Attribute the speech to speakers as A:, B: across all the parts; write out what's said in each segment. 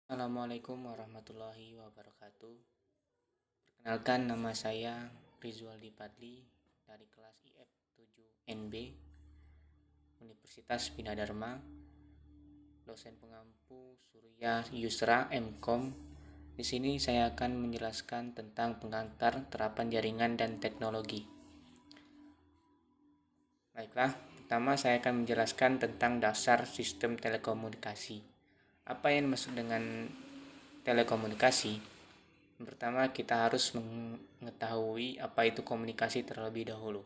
A: Assalamualaikum warahmatullahi wabarakatuh. Perkenalkan, nama saya Rizwaldi Padli dari kelas IF 7NB Universitas Bina Dharma, dosen pengampu Surya Yusra MKom. Di sini saya akan menjelaskan tentang pengantar terapan jaringan dan teknologi. Baiklah, pertama saya akan menjelaskan tentang dasar sistem telekomunikasi. Apa yang dimaksud dengan telekomunikasi? Yang pertama, kita harus mengetahui apa itu komunikasi terlebih dahulu.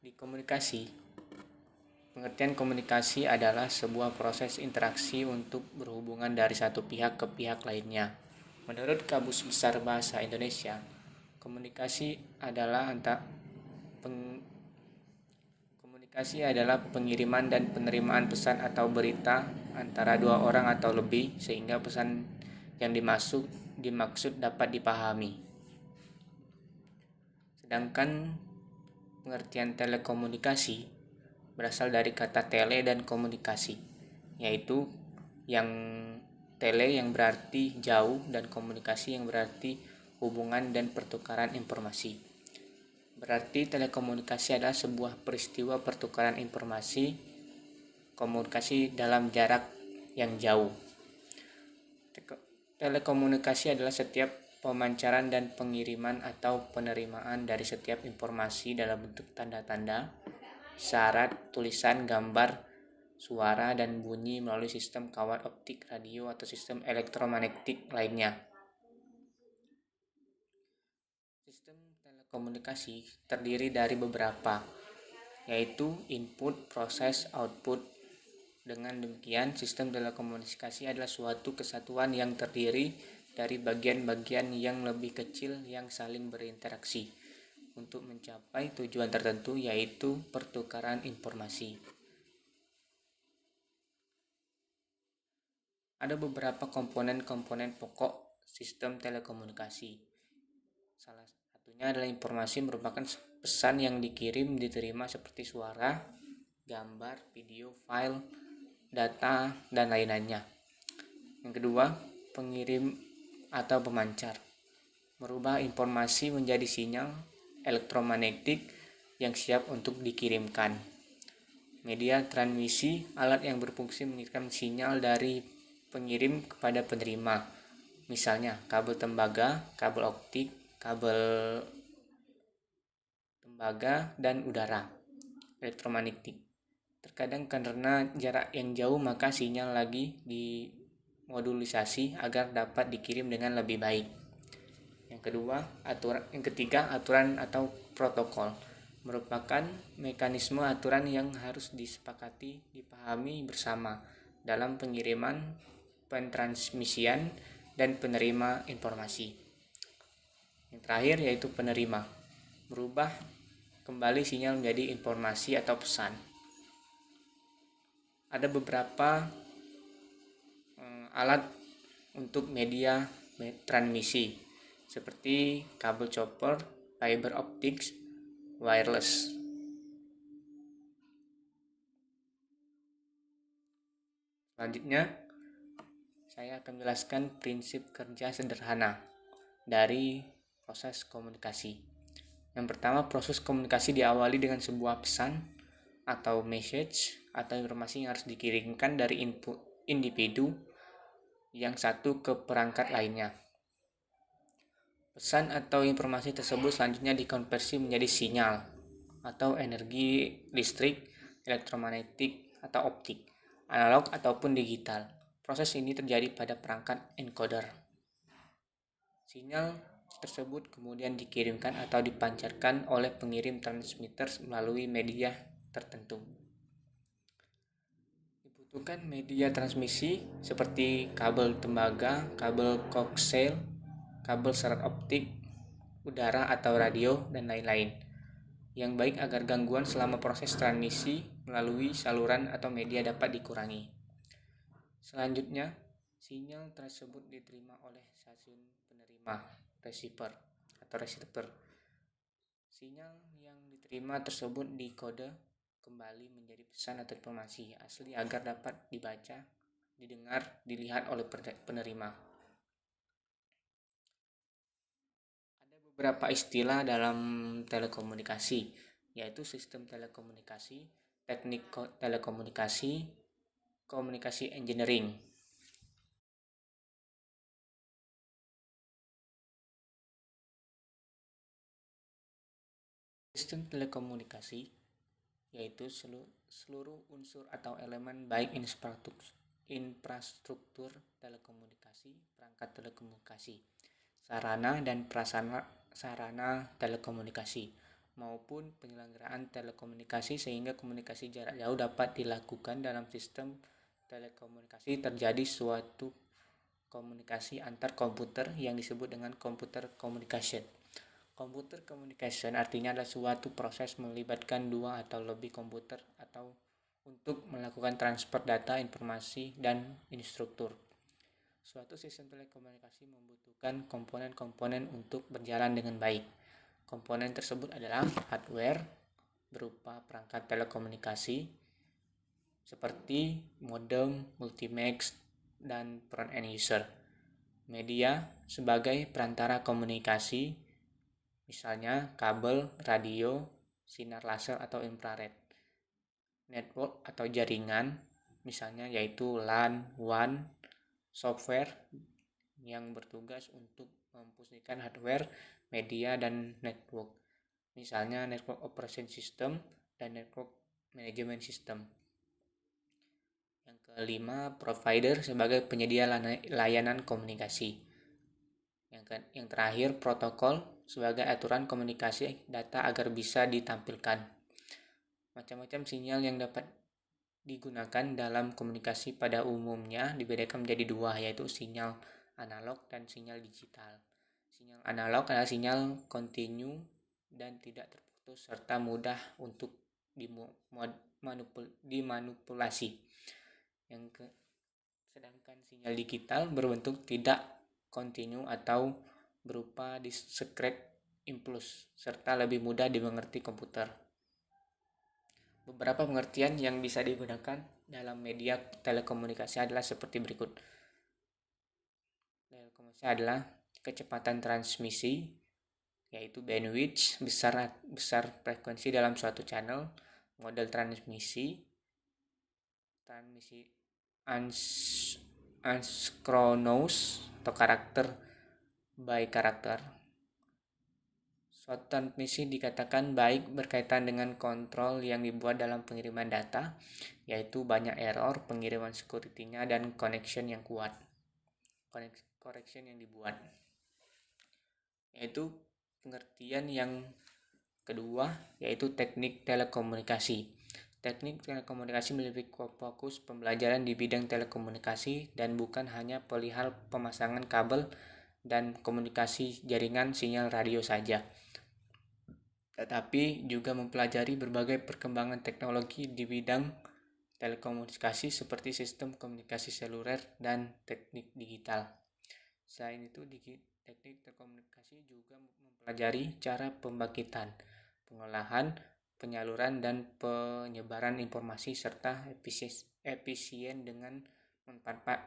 A: Di komunikasi, pengertian komunikasi adalah sebuah proses interaksi untuk berhubungan dari satu pihak ke pihak lainnya. Menurut Kamus Besar Bahasa Indonesia, komunikasi adalah pengiriman dan penerimaan pesan atau berita antara dua orang atau lebih sehingga pesan yang dimaksud dapat dipahami. Sedangkan pengertian telekomunikasi berasal dari kata tele dan komunikasi, yaitu yang tele yang berarti jauh dan komunikasi yang berarti hubungan dan pertukaran informasi. Berarti telekomunikasi adalah sebuah peristiwa pertukaran informasi komunikasi dalam jarak yang jauh. Telekomunikasi adalah setiap pemancaran dan pengiriman atau penerimaan dari setiap informasi dalam bentuk tanda-tanda, syarat, tulisan, gambar, suara, dan bunyi melalui sistem kawat optik, radio, atau sistem elektromagnetik lainnya. Sistem telekomunikasi terdiri dari beberapa, yaitu input, proses, output. Dengan demikian, sistem telekomunikasi adalah suatu kesatuan yang terdiri dari bagian-bagian yang lebih kecil yang saling berinteraksi untuk mencapai tujuan tertentu, yaitu pertukaran informasi. Ada beberapa komponen-komponen pokok sistem telekomunikasi. Salah satunya adalah informasi merupakan pesan yang dikirim diterima seperti suara, gambar, video, file, data, dan lain-lainnya. Yang kedua, pengirim atau pemancar merubah informasi menjadi sinyal elektromagnetik yang siap untuk dikirimkan. Media transmisi, alat yang berfungsi mengirimkan sinyal dari pengirim kepada penerima, misalnya kabel tembaga, kabel optik, kabel tembaga, dan udara elektromagnetik. Terkadang karena jarak yang jauh maka sinyal lagi dimodulisasi agar dapat dikirim dengan lebih baik. Yang ketiga, aturan atau protokol merupakan mekanisme aturan yang harus disepakati, dipahami bersama dalam pengiriman, pentransmisian, dan penerima informasi. Yang terakhir yaitu penerima, merubah kembali sinyal menjadi informasi atau pesan. Ada beberapa alat untuk media transmisi seperti kabel chopper, fiber optics, wireless. Selanjutnya, saya akan menjelaskan prinsip kerja sederhana dari proses komunikasi. Yang pertama, proses komunikasi diawali dengan sebuah pesan atau message atau informasi yang harus dikirimkan dari input individu yang satu ke perangkat lainnya. Pesan atau informasi tersebut selanjutnya dikonversi menjadi sinyal atau energi listrik, elektromagnetik, atau optik, analog ataupun digital. Proses ini terjadi pada perangkat encoder. Sinyal tersebut kemudian dikirimkan atau dipancarkan oleh pengirim transmitter melalui media tertentu. Dibutuhkan media transmisi seperti kabel tembaga, kabel koaksial, kabel serat optik, udara atau radio, dan lain-lain, yang baik agar gangguan selama proses transmisi melalui saluran atau media dapat dikurangi. Selanjutnya, sinyal tersebut diterima oleh stasiun penerima, receiver atau reseptor. Sinyal yang diterima tersebut dikode kembali menjadi pesan atau informasi asli agar dapat dibaca, didengar, dilihat oleh penerima. Ada beberapa istilah dalam telekomunikasi, yaitu sistem telekomunikasi, teknik telekomunikasi, komunikasi engineering. Sistem telekomunikasi yaitu seluruh unsur atau elemen baik infrastruktur telekomunikasi, perangkat telekomunikasi, sarana dan sarana telekomunikasi, maupun penyelenggaraan telekomunikasi sehingga komunikasi jarak jauh dapat dilakukan dalam sistem telekomunikasi. Terjadi suatu komunikasi antar komputer yang disebut dengan computer communication. Computer communication artinya adalah suatu proses melibatkan dua atau lebih komputer atau untuk melakukan transfer data, informasi, dan instruktur. Suatu sistem telekomunikasi membutuhkan komponen-komponen untuk berjalan dengan baik. Komponen tersebut adalah hardware berupa perangkat telekomunikasi seperti modem, multimex, dan front-end user. Media sebagai perantara komunikasi, misalnya kabel, radio, sinar laser atau infrared. Network atau jaringan, misalnya yaitu LAN, WAN, software yang bertugas untuk memfungsikan hardware, media, dan network. Misalnya network operation system dan network management system. Yang kelima, provider sebagai penyedia layanan komunikasi. Yang terakhir, protokol sebagai aturan komunikasi data agar bisa ditampilkan. Macam-macam sinyal yang dapat digunakan dalam komunikasi pada umumnya dibedakan menjadi dua, yaitu sinyal analog dan sinyal digital. Sinyal analog adalah sinyal kontinu dan tidak terputus serta mudah untuk dimanipulasi. Sedangkan sinyal digital berbentuk tidak kontinu atau berupa discrete impulse serta lebih mudah dimengerti komputer. Beberapa pengertian yang bisa digunakan dalam media telekomunikasi adalah seperti berikut. Telekomunikasi adalah kecepatan transmisi, yaitu bandwidth, besar frekuensi dalam suatu channel, model transmisi asynchronous atau karakter by karakter. Suatu transmisi dikatakan baik berkaitan dengan kontrol yang dibuat dalam pengiriman data, yaitu banyak error, pengiriman security-nya, dan connection yang kuat. Correction yang dibuat. Yaitu pengertian yang kedua, yaitu teknik telekomunikasi. Teknik telekomunikasi meliputi fokus pembelajaran di bidang telekomunikasi dan bukan hanya perihal pemasangan kabel dan komunikasi jaringan sinyal radio saja, tetapi juga mempelajari berbagai perkembangan teknologi di bidang telekomunikasi seperti sistem komunikasi seluler dan teknik digital. Selain itu, teknik telekomunikasi juga mempelajari cara pembangkitan, pengolahan, penyaluran, dan penyebaran informasi serta efisien dengan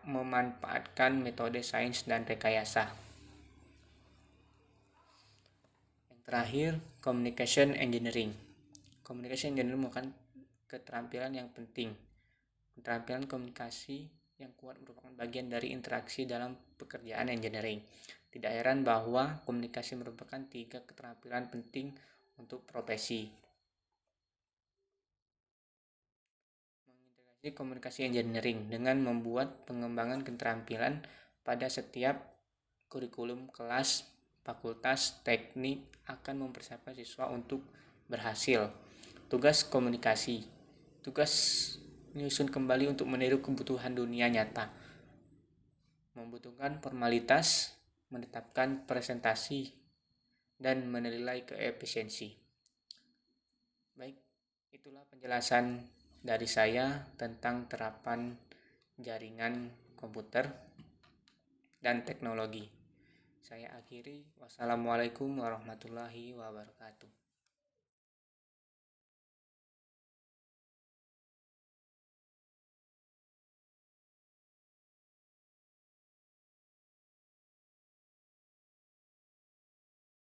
A: memanfaatkan metode sains dan rekayasa. Yang terakhir, communication engineering. Communication engineering merupakan keterampilan yang penting. Keterampilan komunikasi yang kuat merupakan bagian dari interaksi dalam pekerjaan engineering. Tidak heran bahwa komunikasi merupakan 3 keterampilan penting untuk profesi. Mengintegrasi komunikasi engineering dengan membuat pengembangan keterampilan pada setiap kurikulum kelas fakultas teknik akan mempersiapkan siswa untuk berhasil. Tugas komunikasi. Tugas menyusun kembali untuk meniru kebutuhan dunia nyata. Membutuhkan formalitas, menetapkan presentasi, dan menilai keefisiensi. Baik, itulah penjelasan dari saya tentang terapan jaringan komputer dan teknologi. Saya akhiri. Wassalamualaikum warahmatullahi wabarakatuh.